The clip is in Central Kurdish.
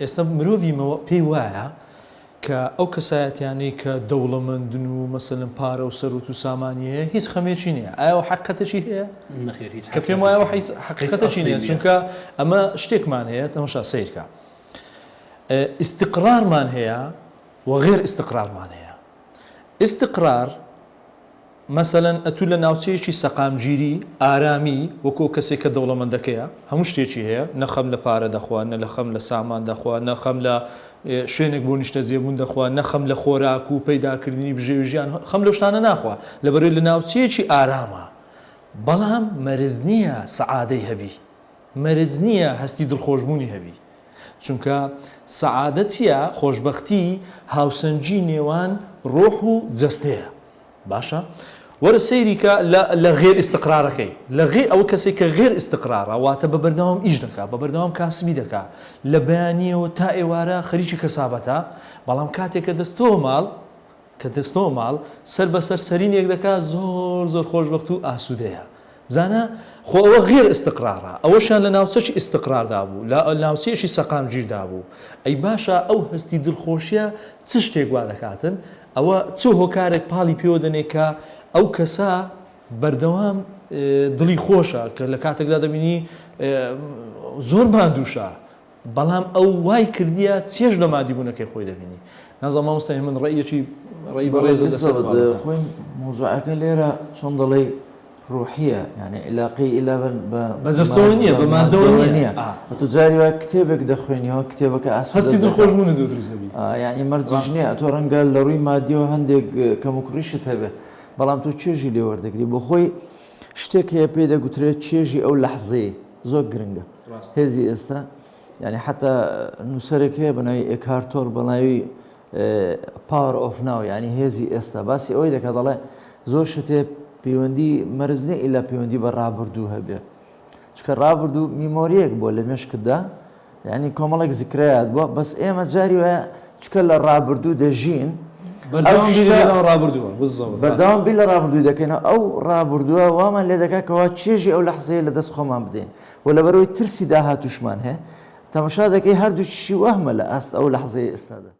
ئێستا مرۆڤی پێی وایە کە ئەو کەسایەتیانەی کە دەوڵەمەندن و مەسەلەن پارە و سەرۆت و سامانی هەیە هیچ خەمێکی نییە. ئایا حقیقەتەشی هەیە؟ کە پێم وایە حقیقەتەشی نییە، چونکە ئەمە شتێکمان هەیە تەماشا سەیرکە. ئیستیقرارمان هەیە و غێر ئیستیقرارمان هەیە. ئیستیقرار مەسەلەن ئەتوو لە ناوچەیەکی سەقامگیری ئارامی وەکو کەسێک کە دەوڵەمەندەکەیە هەموو شتێکی هەیە، نەخەم لە پارە دەخوا، نە لە خەم لە سامان دەخوا، نەخەم لە شوێنێک بۆ نیشتە زێبوون دەخوا، نەخەم لە خۆراک و پەیداکردنی بژێویژیان خەم لەو شتانە ناخوا لەبەرەوەی لە ناوچەیەکی ئارامە. بەڵام مەرج نییە سەعادەی هەبی، مەرج نییە هەستی دڵخۆشبوونی هەبی، چونکە سەعادەت چییە؟ خۆشبەختی هاوسەنگی نێوان ڕۆح و جەستەیە. باشە وەرە سەیریکە لە غێر ئیستیقرارەکەی ئەو کەسێک کە غێر ئیستیقرارە واتە بە بەردەوام ئیش دەکات، بە بەردەوام کاسبی دەکات، لە بەیانیەوە تا ئێوارە خەریکی کەسابەتە، بەڵام کاتێک کە دەستەوە ماڵ سەر بەسەر سەرینێک دەکات زۆر زۆر خۆشبەخت و ئاسوودەیە. بزانە خۆ ئەوە غێر ئیستیقرارە، ئەوەشیان لە ناوچەی ئیستیقراردا بوو، لە ناوچەیەکی سەقامگیردا بوو. ئەی باشە ئەو هەستی دڵخۆشیە چ شتێک وا دەکاتن؟ ئەوە چ هۆکارێک پاڵی پێوە دەنێ کە ئەو کەسە بەردەوام دڵی خۆشە کە لە کاتێکدا دەبینی زۆر مادووشە، بەڵام ئەو وای کردیە چێژ لە مادیبوونەکەی خۆی دەبینی. نازانم مامۆستای من ڕێی بەڕێزە دەسەر خۆی موزوعەکە لێرە چۆن دەڵێ ڕوحیە، یعنی علاقی ئیلا بەجەستەوە نییە، بە مادەوە نییە. تو جاری وای کتێبێک دەخوێنیەوە کتێبەکە هەستی دڵخۆشبوونی دروست دەبی، یعنی مەرجش نییە. تۆ ڕەنگە لە ڕووی مادیەوە هەندێک کەم و کوڕیشت هەبێ، بەڵام تۆ چێژی لێ وەردەگری بۆ خۆی شتێک هەیە پێی دەگوترێت چێژی ئەو لەحزەیە زۆر گرنگە. هێزی ئێستا یعنی حتا نووسەرێک هەیە بەناوی ئێکهارت تۆڵ بەناوی پاور ئۆف ناو، یعنی هێزی ئێستا باسی ئەوەی دەکات دەڵێ زۆر شتێ پەیوەندی مەرج نییە ئیلا پەیوەندی بە ڕابردوو هەبێ، چکە ڕابردوو میمۆریەک بۆ لە مێشکتدا، یعنی کۆمەڵێک زیکرایات بووە، بەس ئێمە جاری وایە چکە لە ڕابردوو دەژین بەردەوام بیر لە ڕابردوو دەکەینەوە. ئەو ڕابردووە وامان لێ دەکات کەوا چێژی ئەو لەحزەیە لە دەست خۆمان بدەین و لەبەرەوەی ترسی داهاتووشمان هەیە تەماشا دەکەی هەردووچی وەهمە لە ئەست ئەو لەحزەیە ئێستادا.